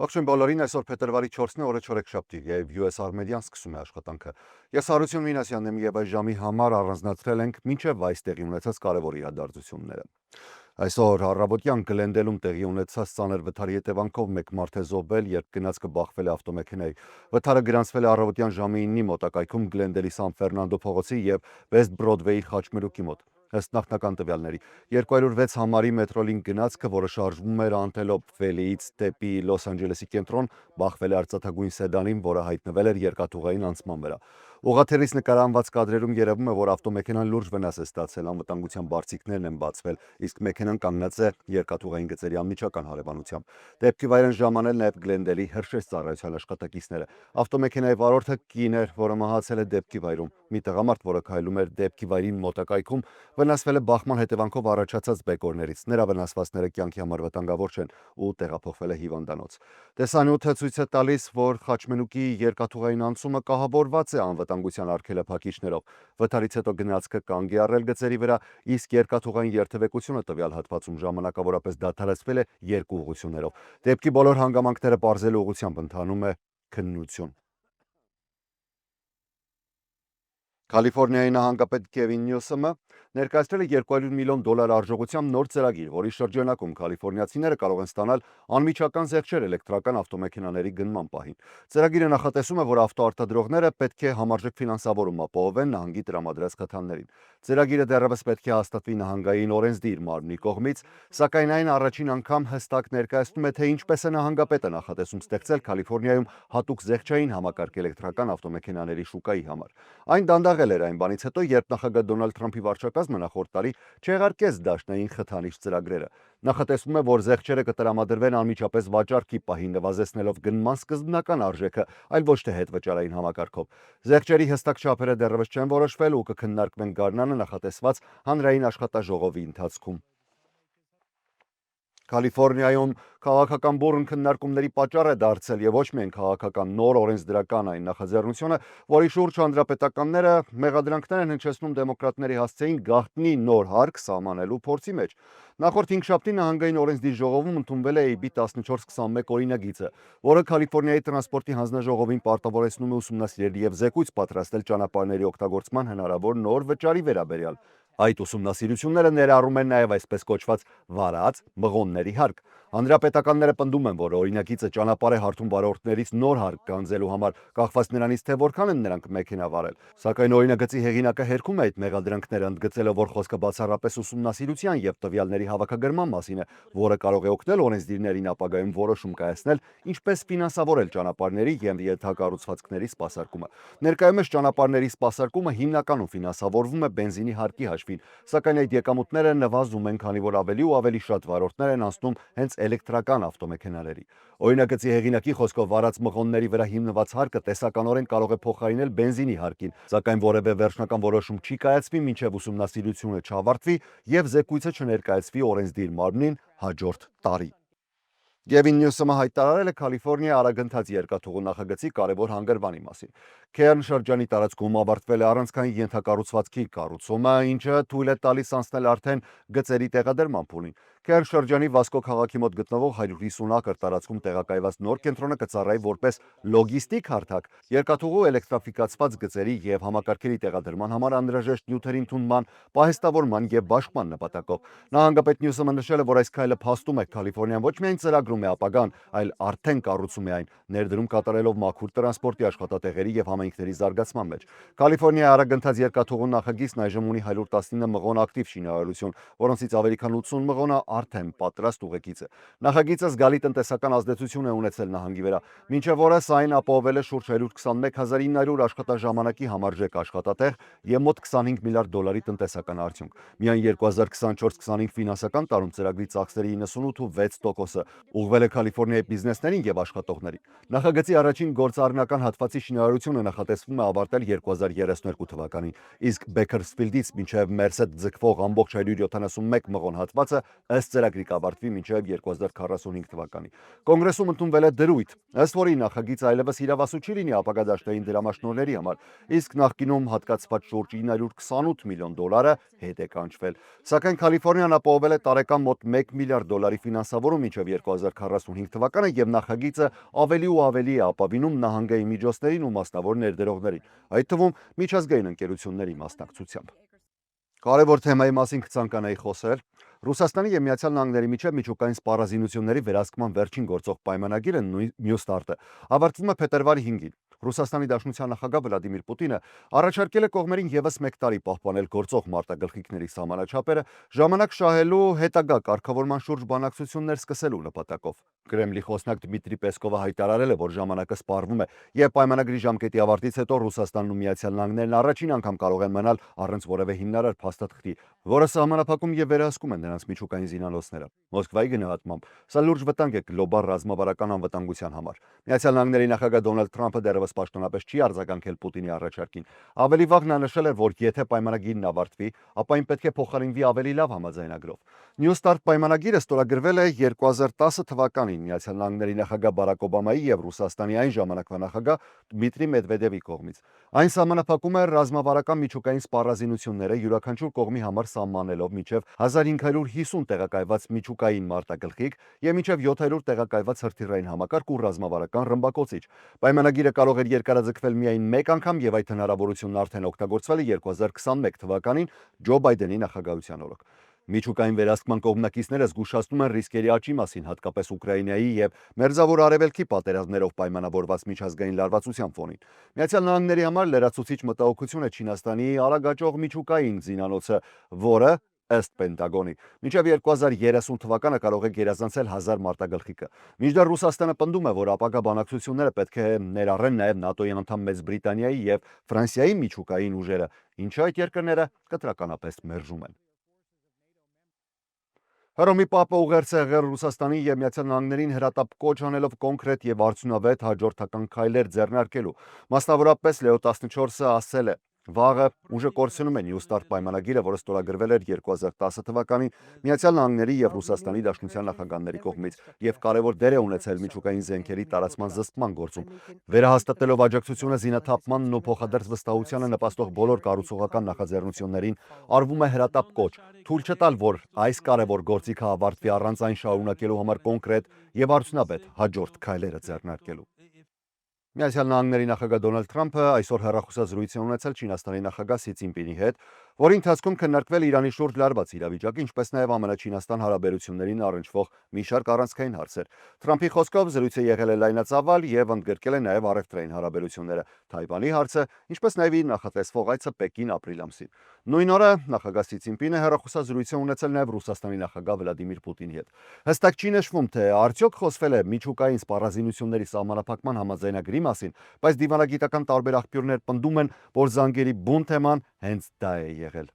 Ողջույն բոլորին, այսօր փետրվարի 4-ն է, օրը չորեքշաբթի եւ US Armedian սկսում է աշխատանքը։ Ես Հարություն Մինասյանն եմ եւ այս ժամի համար առանձնացրել ենք մինչեւ այս տեղի ունեցած կարևոր իրադարձությունները։ Այսօր առավոտյան Գլենդելում տեղի ունեցած ծանր վթարի հետևանքով մեկ մարդ է զոհվել, երբ գնացքը բախվել է ավտոմեքենայի։ Վթարը գրանցվել է առավոտյան ժամի 9-ի մոտակայքում Գլենդելի Սան Ֆերնանդո փողոցի եւ West Broadway-ի խաչմերուկի մոտ։ Ըստ նախնական տվյալների 206 համարի մետրոլինք գնացքը, որը շարժվում էր Անտելոպ Վելիից դեպի Լոս Անջելեսի կենտրոն, բախվել է արծաթագույն սեդանին, որը հայտնվել էր երկաթուղային անցման վրա։ Ուղղաթելից նկարանված կադրերում երևում է, որ ավտոմեքենան լուրջ վնաս է ստացել, անվտանգության բարձիկներն են բացվել, իսկ մեքենան կանգնած է երկաթուղային գծերի անմիջական հարևանությամբ։ Դեպքի վայր են ժամանել նաև Գլենդելի հրշեջ ծառայության աշխատակիցները։ Ավտոմեքենայի վարորդը կին էր, որը մահացել է դեպքի վայրում։ Մի տղամարդ, որը քայլում էր դեպքի վայրին մոտակայքում, վնասվել է բախման հետևանքով առաջացած բեկորներից։ Նրա վնասվածքները կյանքի համար վտանգավոր չեն ու տեղափոխվել է հիվանդանոց։ Տեսանյութը ցույց է տալիս, որ խաչմենուկի երկաթուղային անցումը կահավորված է անվտանգության արգելափակիչներով։ Վթարից հետո գնացքը կանգ է առել գծերի վրա, իսկ երկաթուղային երթևեկությունը տվյալ հատվածում ժամանակավորապես դադարեցվել է երկու ուղղություններով։ Դեպքի բոլոր հանգամանքները պարզելու ուղղությամբ ընթանում է քննություն։ Կալիֆորնիայի նահանգապետ Քևին Նյուսոմը ներկայացրել է $200 միլիոն արժողությամբ նոր ծրագիր, որի շրջանակում կալիֆորնիացիները կարող են ստանալ անմիջական զեղչեր էլեկտրական ավտոմեքենաների գնման պահին։ Ծրագիրը նախատեսում է, որ ավտոարտադրողները պետք է համարժեք ֆինանսավորում ապահովեն նահանգի տրամադրած խթաններին։ Ծրագիրը դեռևս պետք է հաստատվի նահանգային օրենսդիր մարմնի կողմից, սակայն այն առաջին անգամ հստակ ներկայացնում է, թե ինչպես է նահանգապետը նախատեսում ստեղծել Կալիֆորնիայում հատուկ զեղչային համակարգ էլեկտրական ավտոմեքենաների շուկայի համար։ Այն դանդաղել էր այն բանից հետո, երբ նախագահ Դոնալդ Թրամփի վարչակազմը նախորդ տարի չեղարկեց դաշնային խթանիչ ծրագրերը։ Նախատեսվում է, որ զեղչերը կտրամադրվեն անմիջապես վաճառքի պահին, նվազեցնելով գնման սկզբնական արժեքը, այլ ոչ թե հետվճարային համակարգով։ Զեղչերի հստակ չափերը դեռևս չեն որոշվել ու կքննարկվեն գարնանը նախատեսված հանրային աշխատաժողովի ընթացքում։ Կալիֆորնիայում քաղաքական բուռն քննարկումների պատճառ է դարձել եւ ոչ միայն քաղաքական նոր օրենսդրական այն նախաձեռնությունը, որի շուրջ հանրապետականները մեղադրանքներ են հնչեցնում դեմոկրատների հասցեին գաղտնի նոր հարկ սահմանելու փորձի մեջ։ Նախորդ 5 շաբթի նահանգային օրենսդիր ժողովում ընդունվել է AB 1421 օրինագիծը, որը Կալիֆորնիայի տրանսպորտի հանձնաժողովին պարտավորեցնում է ուսումնասիրել եւ զեկույց պատրաստել ճանապարհների օգտագործման հնարավոր նոր վճարի վերաբերյալ։ Այդ ուսումնասիրությունները ներառում են նաև այսպես կոչված վարած մղոնների հարկ։ Հանրապետականները պնդում են, որ օրինագիծը ճանապարհ է հարթում վարորդներից նոր հարկ գանձելու համար, կախված նրանից, թե որքան են նրանք մեքենա վարել։ Սակայն օրինագծի հեղինակը հերքում է այդ մեղադրանքները, ընդգծելով, որ խոսքը բացառապես ուսումնասիրության եւ տվյալների հավաքագրման մասին է, որը կարող է օգնել օրենսդիրներին ապագայում որոշում կայացնել, ինչպես ֆինանսավորել ճանապարհների եւ ենթակառուցվածքների սպասարկումը։ Ներկայումս ճանապարհների սպասարկումը հիմնականում ֆինանսավորվում է բենզինի հարկի հաշվին, սակայն այդ եկամուտները նվազում են, քանի որ ավելի ու ավելի շատ վարորդներ են անցնում հենց էլեկտրական ավտոմեքենաների։ Օրինագծի հեղինակի խոսքով վարած մղոնների վրա հիմնված հարկը տեսականորեն կարող է փոխարինել բենզինի հարկին, սակայն որևէ վերջնական որոշում չի կայացվի, մինչև ուսումնասիրությունը չավարտվի եւ զեկույցը չներկայացվի օրենսդիր մարմնին հաջորդ տարի։ Գևին Նյուսոմը հայտարարել է Կալիֆորնիա արագընթաց երկաթուղու նախագծի կարևոր հանգրվանի մասին։ Քերն շրջանի տարածքում ավարտվել է առանցքային ենթակառուցվածքի կառուցումը, ինչը թույլ է տալիս անցնել արդեն գծերի տեղադրման փուլին։ Քերն շրջանի Վասկո քաղաքի մոտ գտնվող 150 ակր տարածքում տեղակայված նոր կենտրոնը կծառայի որպես լոգիստիկ հարթակ երկաթուղու էլեկտրաֆիկացված գծերի եւ համակարգերի տեղադրման համար անհրաժեշտ նյութերի ընդունման, պահեստավորման եւ բաշխման նպատակով։ Նահանգապետ Նյուսոմը նշել է, որ այս քայլը փաստում է Կալիֆորնիան ոչ միայն ծրագրում է ապագան, այլ արդեն կառուցում է այն, ներդրում կատարելով մաքուր տրանսպորտի աշխատատեղերի եւ համայնքների զարգացման մեջ։ Կալիֆորնիայի արագընթաց երկաթուղու նախագիծն այժմ ունի 119 մղոն ակտիվ շինարարություն, որոնցից ավելի քան 80 մղոնը արդեն պատրաստ ուղեկից է։ Նախագիծը զգալի տնտեսական ազդեցություն է ունեցել նահանգի վրա։ Մինչև օրս այն ապահովել է շուրջ 121,900 աշխատաժամանակի համարժեք աշխատատեղ եւ մոտ $25 միլիարդ տնտեսական արդյունք։ Միայն 2024-25 ֆինանսական տարում ծրագրի ծախսերի 98.6%-ը ուղղվել է Կալիֆորնիայի բիզնեսներին եւ աշխատողներին։ Նախագծի առաջին գործառնական հատվածի շինարարությունը նախատեսվում է ավարտել 2032 թվականին, իսկ Բեքերսֆիլդից մինչև Մերսեդ ձգվող ամբողջ 171 մղոն հատվածը ըստ ծրագրի կավարտվի մինչև 2045 թվականի։ Կոնգրեսում ընդունվել է դրույթ, ըստ որի նախագիծը այլևս իրավասու չի լինի ապագա դաշտային դրամաշնորհների համար, իսկ նախկինում հատկացված շուրջ 928 միլիոն դոլարը հետ է կանչվել։ Սակայն Կալիֆոռնիան ապահովել է տարեկան մոտ 1 միլիարդ դոլարի ֆինանսավորում մինչև 2045 թվականը եւ նախագիծը ավելի ու ավելի է ապավինում նահանգային միջոցներին ու մասնավոր ներդրողներին, այդ թվում միջազգային ընկերությունների մասնակցությամբ։ Կարևոր թեմայի մասին կցանկանայի խոսել Ռուսաստանի եւ Միացյալ Նահանգների միջև միջուկային սպառազինությունների վերահսկման վերջին գործող պայմանագիրը մյուս տարտը ավարտվում է փետրվարի 5-ին։ Ռուսաստանի Դաշնության նախագահ Վլադիմիր Պուտինը առաջարկել է կողմերին եւս 1 տարի պահպանել գործող մարտագլխիկների սահմանաչափերը, ժամանակ շահելու հետագա կարգավորման շուրջ բանակցություններ սկսելու նպատակով։ Կրեմլի խոսնակ Դմիտրի Պեսկովը հայտարարել է, որ ժամանակը սպառվում է եւ պայմանագրի ժամկետի ավարտից հետո Ռուսաստանն ու Միացյալ Նահանգներն առաջին անգամ կարող են մնալ առանց որևէ հիմնարար փաստաթղթի, որը սահմանափակում եւ վերահսկում են նրանց միջուկային զինանոցները։ Մոսկվայի գնահատմամբ սա լուրջ վտանգ է գլոբալ ռազմավարական անվտանգության համար։ Միացյալ Նահանգների նախագահ Դոնալդ Թրամփը դեռևս պաշտոնապես չի արձագանքել Պուտինի առաջարկին։ Ավելի վաղ նա նշել էր, որ եթե պայմանագիրն ավարտվի, ապա այն պետք է փոխարինվի ավելի լավ համաձայնագրով։ New START պայմանագիրը ստորագրվել է 2010 թվականին Միացյալ Նահանգների նախագահ Բարակ Օբամայի եւ Ռուսաստանի այն ժամանակվա նախագահ Դմիտրի Մեդվեդևի կողմից։ Այն սահմանափակում է ռազմավարական միջուկային սպառազինությունները յուրաքանչյուր կողմի համար սահմանելով մինչև 1550 տեղակայված միջուկային մարտագլխիկ եւ մինչև 700 տեղակայված հրթիռային համակարգ ու ռազմավարական ռմբակոծիչ։ Պայմանագիրը կարող էր երկարաձգվել միայն մեկ անգամ եւ այդ հնարավորությունն արդեն օգտագործվել է 2021 թվականին Ջո Բայդենի նախագահության օրոք։ Միջուկային վերահսկման կողմնակիցները զգուշացնում են ռիսկերի աճի մասին, հատկապես Ուկրաինայի եւ Մերձավոր Արևելքի պատերազմներով պայմանավորված միջազգային լարվածության ֆոնին։ Միացյալ Նահանգների համար լրացուցիչ մտահոգություն է Չինաստանի արագաճող միջուկային զինանոցը, որը ըստ Պենտագոնի մինչև 2030 թվականը կարող է գերազանցել 1000 մարտագլխիկը։ Մինչդեռ Ռուսաստանը պնդում է, որ ապագա բանակցությունները պետք է ներառեն նաև ՆԱՏՕ-ի անդամ Մեծ Բրիտանիայի եւ Ֆրանսիայի միջուկային ուժերը, ինչը այդ երկրները կտրականապես մերժում են։ Հռոմի Պապը ուղերձ է եղել Ռուսաստանի եւ Միացյալ Նահանգներին հրատապ կոչ անելով կոնկրետ եւ արդյունավետ հաջորդական քայլեր ձեռնարկելու։ Մասնավորապես Լեո 14-ը ասել է. Վաղը ուժը կորցնում է New START պայմանագիրը, որը ստորագրվել էր 2010 թվականին Միացյալ Նահանգների եւ Ռուսաստանի Դաշնության նախագահների կողմից եւ կարևոր դեր է ունեցել միջուկային զենքերի տարածման զսպման գործում։ Վերահաստատելով աջակցությունը զինաթափմանն ու փոխադարձ վստահությանը նպաստող բոլոր կառուցողական նախաձեռնություններին, արվում է հրատապ կոչ թույլ չտալ, որ այս կարևոր գործիքը ավարտվի առանց այն շարունակելու համար կոնկրետ եւ արդյունավետ հաջորդ քայլերը ձեռնարկելու։ Միացյալ Նահանգների նախագահ Դոնալդ Թրամփը այսօր հեռախոսազրույց է ունեցել Չինաստանի նախագահ Սի Ցինպինի հետ, որի ընթացքում քննարկվել Իրանի շուրջ լարված իրավիճակը, ինչպես նաև ԱՄՆ-Չինաստան հարաբերություններին առնչվող մի շարք առանցքային հարցեր։ Թրամփի խոսքով զրույցը եղել է լայնածավալ եւ ընդգրկել է նաև առևտրային հարաբերությունները, Թայվանի հարցը, ինչպես նաև իր նախատեսվող այցը Պեկին ապրիլ ամսին։ Նույն օրը նախագահ Սի Ցինպինը հեռախոսազրույց է ունեցել նաև Ռուսաստանի նախագահ Վլադիմիր Պուտինի հետ։ Հստակ չի նշվում, թե արդյոք խոսվել է միջուկային սպառազինությունների սահմանափակման համաձայնագրի մասին, բայց դիվանագիտական տարբեր աղբյուրներ պնդում են, որ զանգերի բուն թեման հենց դա է եղել։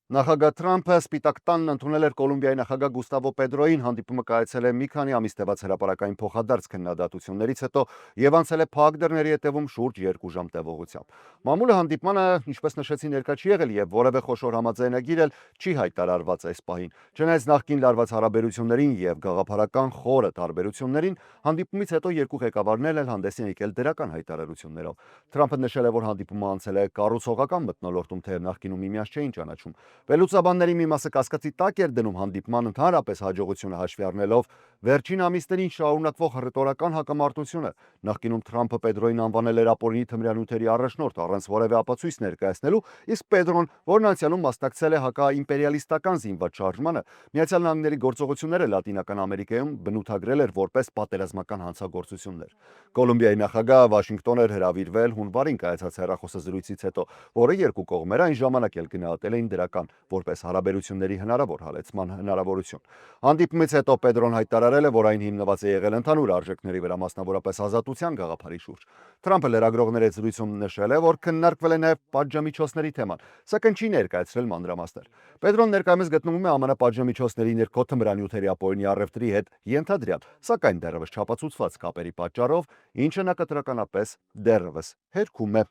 Նախագահ Թրամփը Սպիտակ տանն ընդունել էր Կոլումբիայի նախագահ Գուստավո Պետրոին, հանդիպումը կայացել է մի քանի ամիս տևած հրապարակային փոխադարձ քննադատություններից հետո եւ անցել է փակ դռների հետևում շուրջ 2 ժամ տևողությամբ։ Մամուլը հանդիպմանը, ինչպես նշեցի, ներկա չի եղել եւ որևէ խոշոր համաձայնագիր էլ չի հայտարարված այս պահին։ Չնայած նախկին լարված հարաբերություններին եւ գաղափարական խորը տարբերություններին, հանդիպումից հետո երկու ղեկավարներն էլ հանդես են եկել դրական հայտարարություններով։ Թրամփը նշել է, որ հանդիպումը անցել է կառուցողական մթնոլորտում, թեև նախկինում միմյանց չէին ճանաչում։ Վերլուծաբանների մի մասը կասկածի տակ էր դնում հանդիպման ընդհանրապես հաջողությունը հաշվի առնելով վերջին ամիսներին շարունակվող հռետորական հակամարտությունը։ Նախկինում Թրամփը Պետրոին անվանել էր ապօրինի թմրանյութերի առաջնորդ առանց որևէ ապացույց ներկայացնելու, իսկ Պետրոն, որն անցյալում մասնակցել է հակաիմպերիալիստական զինված շարժմանը, Միացյալ Նահանգների գործողությունները Լատինական Ամերիկայում բնութագրել էր որպես պատերազմական հանցագործություններ։ Կոլումբիայի նախագահ Վաշինգտոն էր հրավիրվել հունվարին կայացած հեռախոսազրույցից հետո, որը երկու կողմերը այն ժամանակ էլ գնահատել էին դրական, որպես հարաբերությունների հնարավոր հալեցման հնարավորություն։ Հանդիպումից հետո Պետրոն հայտարարել է, որ այն հիմնված է եղել ընդհանուր արժեքների վրա, մասնավորապես ազատության գաղափարի շուրջ։ Թրամփը լրագրողների հետ զրույցում նշել է, որ քննարկվել է նաև պատժամիջոցների թեման, սակայն չի ներկայացրել մանրամասներ։ Պետրոն ներկայումս գտնվում է ԱՄՆ պատժամիջոցների ներքո թմրանյութերի ապօրինի առևտրի հետ ենթադրյալ, սակայն դեռևս չապացուցված կապերի պատճառով, ինչը նա կտրականապես դեռևս հերքում է։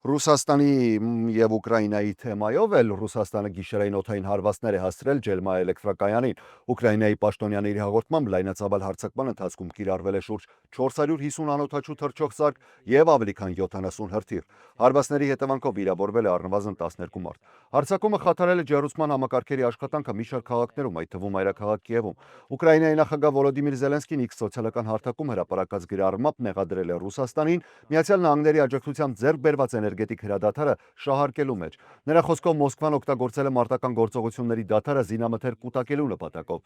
Ռուսաստանի եւ Ուկրաինայի թեմայով էլ Ռուսաստանը գիշերային օդային հարվածներ է հասցրել Ջելմա էլեկտրակայանին։ Ուկրաինայի պաշտոնյաների հաղորդմամբ լայնածավալ հարձակման ընթացքում կիրառվել է շուրջ 450 անօդաչու թռչող սարք եւ ավելի քան 70 հրթիռ։ Հարվածների հետևանքով վիրավորվել է առնվազն 12 մարդ։ Հարձակումը խաթարել է ջեռուցման համակարգերի աշխատանքը մի շարք քաղաքներում, այդ թվում մայրաքաղաք Կիևում։ Ուկրաինայի նախագահ Վոլոդիմիր Զելենսկին X սոցիալական հարթակում հրապարակած գրառմամբ մեղադրել է Ռուսաստանին Միացյալ Նահանգների աջակցությամբ ձեռք բերված էներգետիկ հրադադարը շահարկելու մեջ։ Նրա խոսքով Մոսկվան օգտագործել է մարտական գործողությունների դադարը զինամթերք կուտակելու նպատակով։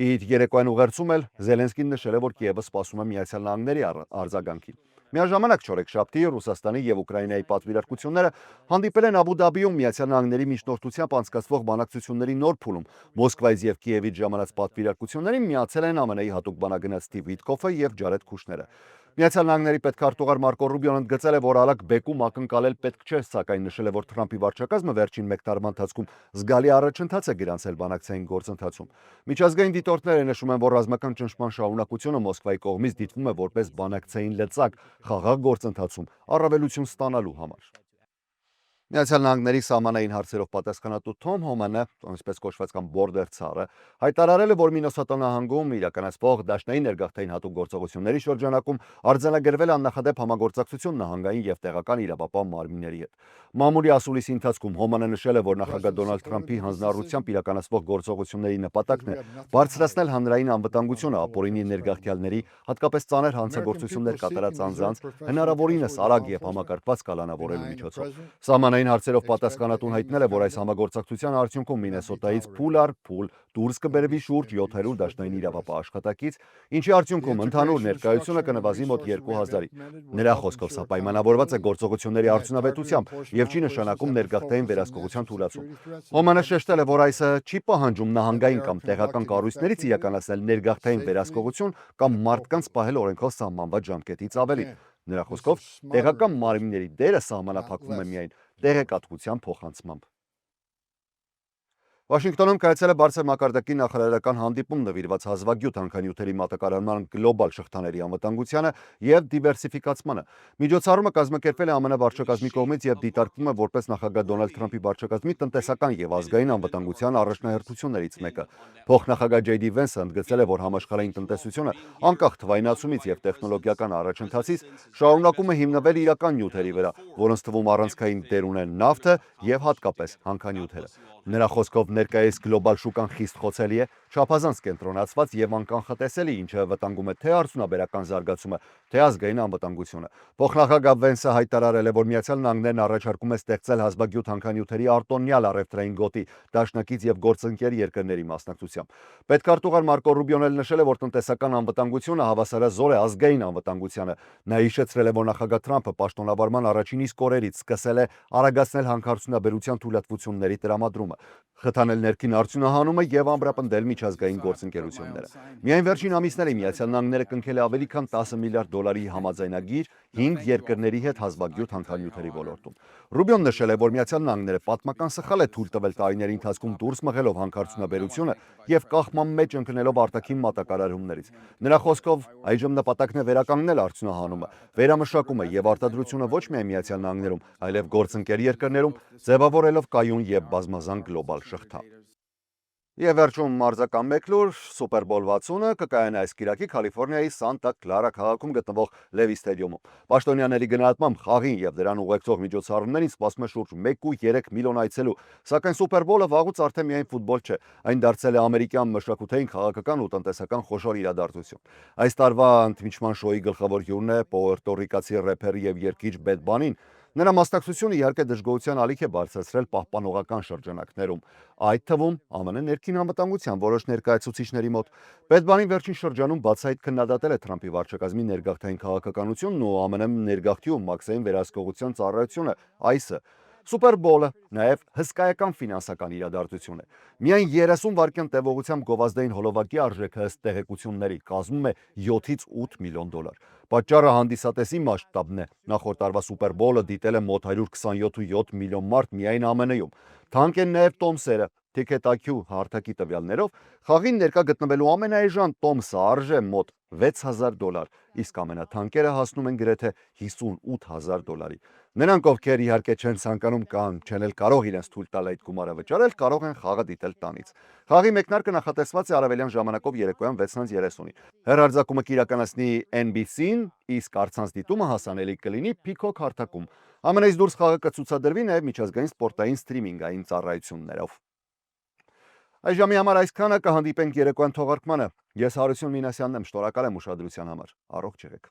Իր երեկոյան ուղերձում էլ Զելենսկին նշել է, որ Կիևը սպասում է Միացյալ Նահանգների արձագանքին։ Միաժամանակ չորեքշաբթի Ռուսաստանի եւ Ուկրաինայի պատվիրակությունները հանդիպել են Աբու Դաբիում Միացյալ Նահանգների միջնորդությամբ անցկացվող բանակցությունների նոր փուլում։ Մոսկվայից եւ Կիևից ժամանած պատվիրակություններին միացել են ԱՄՆ-ի հատուկ բանագնաց Սթիվ Վիտկոֆը եւ Ջարեդ Քուշները։ Միացյալ Նահանգների պետքարտուղար Մարկո Ռուբիոն ընդգծել է, որ ալակ բեկում ակնկալել պետք չէ, սակայն նշել է, որ Թրամփի վարչակազմը վերջին մեկ տարվա ընթացքում զգալի առաջընթաց է գրանցել բանակցային գործընթացում։ Միջազգային դիտորդները նշում են, որ ռազմական ճնշման շարունակությունը Մոսկվայի կողմից դիտվում է որպես բանակցային լծակ խաղաղ գործընթացում առավելություն ստանալու համար։ Միացյալ Նահանգների սահմանային հարցերով պատասխանատու Թոմ Հոմանը, այսպես կոչված կամ Բորդեր ցարը, հայտարարել է, որ Մինեսոտա նահանգում իրականացվող դաշնային ներգաղթային հատուկ գործողությունների շրջանակում արձանագրվել է աննախադեպ համագործակցություն նահանգային եւ տեղական իրավապահ մարմինների հետ։ Մամուլի ասուլիսի ընթացքում Հոմանը նշել է, որ նախագահ Դոնալդ Թրամփի հանձնառությամբ իրականացվող գործողությունների նպատակն է բարձրացնել հանրային անվտանգությունը, ապօրինի ներգաղթյալների, հատկապես ծանր հանցագործություններ կատարած անձանց հնարավորինս արագ եւ համակարգված կալանավորելու միջոցով։ Սահմանային հարցերով պատասխանատուն հայտնել է, որ այս համագործակցության արդյունքում Մինեսոտայից փուլ առ փուլ դուրս կբերվի շուրջ 700 դաշնային իրավապահ աշխատակից, ինչի արդյունքում ընդհանուր ներկայությունը կնվազի մոտ 2000-ի։ Նրա խոսքով սա պայմանավորված է գործողությունների արդյունավետությամբ եւ չի նշանակում ներգաղթային վերահսկողության թուլացում։ Հոմանը շեշտել է, որ այսը չի պահանջում նահանգային կամ տեղական կառույցներից իրականացնել ներգաղթային վերահսկողություն կամ մարդկանց պահել օրենքով սահմանված ժամկետից ավելին։ Նրա խոսքով տեղական մարմինների դերը սահմանափակվում է միայն տեղեկատվության փոխանցմամբ։ Վաշինգտոնում կայացել է բարձր մակարդակի նախարարական հանդիպում նվիրված հազվագյուտ հանքանյութերի մատակարարման գլոբալ շղթաների անվտանգությանը եւ դիվերսիֆիկացմանը։ Միջոցառումը կազմակերպվել է ԱՄՆ վարչակազմի կողմից եւ դիտարկվում է որպես նախագահ Դոնալդ Թրամփի վարչակազմի տնտեսական եւ ազգային անվտանգության առաջնահերթություններից մեկը։ Փոխնախագահ Ջեյ Դի Վենսը ընդգծել է, որ համաշխարհային տնտեսությունը անկախ թվայնացումից եւ տեխնոլոգիական առաջընթացից շարունակում է հիմնվել իրական նյութերի վրա, որոնց թվում առանցքային դեր ունեն նավթը եւ հատկապես հանքանյութերը։ Նրա խոսքով ներկայիս գլոբալ շուկան խիստ խոցելի է, չափազանց կենտրոնացված եւ անկանխատեսելի, ինչը վտանգում է թե արդյունաբերական զարգացումը, թե ազգային անվտանգությունը։ Փոխնախագահ Վենսը հայտարարել է, որ Միացյալ Նահանգներն առաջարկում է ստեղծել հազվագյուտ հանքանյութերի արտոնյալ առևտրային գոտի դաշնակից եւ գործընկեր երկրների մասնակցությամբ։ Պետքարտուղար Մարկո Ռուբիոն էլ նշել է, որ տնտեսական անվտանգությունը հավասարազոր է ազգային անվտանգությանը։ Նա հիշեցրել է, որ նախագահ Թրամփը պաշտոնավարման առաջին իսկ օրերից սկսել է արագացնել հանքարդյունաբերության թույլատվությունների տրամադրումը, խթանել ներքին արդյունահանումը եւ ամրապնդել միջազգային գործընկերությունները։ Միայն վերջին ամիսներին Միացյալ Նահանգները կնքել է ավելի քան 10 միլիարդ դոլարի համաձայնագիր 5 երկրների հետ հազվագյուտ հանքանյութերի ոլորտում։ Ռուբիոն նշել է, որ Միացյալ Նահանգները պատմական սխալ է թույլ տվել տարիների ընթացքում դուրս մղելով հանքարդյունաբերությունը եւ կախման մեջ ընկնելով արտաքին մատակարարումներից։ Նրա խոսքով այժմ նպատակն է վերականգնել արդյունահանումը, վերամշակումը եւ արտադրությունը ոչ միայն Միացյալ Նահանգներում, այլև գործընկեր երկրներում, ձևավորելով կայուն եւ բազմազան գլոբալ շղթա։ Եվ վերջում մարզական մեկ լուր Սուպերբոլ 60-ը կկայանա այս կիրակի Կալիֆոռնիայի Սանտա Կլարա քաղաքում գտնվող Լևի ստադիումում։ Պաշտոնյաների գնահատմամբ խաղին եւ դրան ուղեկցող միջոցառումներին սպասում է շուրջ 1.3 միլիոն այցելու, սակայն Սուպերբոլը վաղուց արդեն միայն ֆուտբոլ չէ, այն դարձել է ամերիկյան մշակութային, քաղաքական ու տնտեսական խոշոր իրադարձություն։ Այս տարվա ընդմիջման շոուի գլխավոր հյուրն է պուերտորիկացի рэփեր եւ երգիչ Բեդ Բանին։ Նրա մասնակցությունը իհարկե դժգոհության ալիք է բարձրացրել պահպանողական շրջանակներում, այդ թվում ԱՄՆ ներքին անվտանգության որոշ ներկայացուցիչների մոտ։ Պետբանին վերջին շրջանում բացահայտ քննադատել է Թրամփի վարչակազմի ներգաղթային քաղաքականությունն ու ԱՄՆ ներգաղթի ու մաքսային վերահսկողության ծառայությունը, այսը Սուպերբոլը նաև հսկայական ֆինանսական իրադարձություն է։ Միայն 30 վայրկյան տևողությամբ գովազդային հոլովակի արժեքը ըստ տեղեկությունների կազմում է 7-ից 8 միլիոն դոլար։ Պատճառը հանդիսատեսի մասշտաբն է։ Նախորդ տարվա Սուպերբոլը դիտել է մոտ 127.7 միլիոն մարդ միայն ԱՄՆ-ում։ Թանկ են նաև տոմսերը։ Ticket.IQ հարթակի տվյալներով խաղին ներկա գտնվելու ամենաէժան տոմսը արժե մոտ $6000, իսկ ամենաթանկերը հասնում են գրեթե $58000։ Նրանք, ովքեր իհարկե չեն ցանկանում կամ չեն էլ կարող իրենց թույլ տալ այդ գումարը վճարել, կարող են խաղը դիտել տանից։ Խաղի մեկնարկը նախատեսված է արևելյան ժամանակով երեկոյան 6:30-ին։ Հեռարձակումը կիրականացնի NBC-ն, իսկ առցանց դիտումը հասանելի կլինի Peacock հարթակում։ ԱՄՆ-ից դուրս խաղը կցուցադրվի նաև միջազգային սպորտային սթրիմինգային ծառայություններով։ Այժմի համար այսքանը, կհանդիպենք երեկոյան թողարկմանը։ Ես Հարություն Մինասյանն եմ, շնորհակալ եմ ուշադրության համար։ Առողջ եղեք։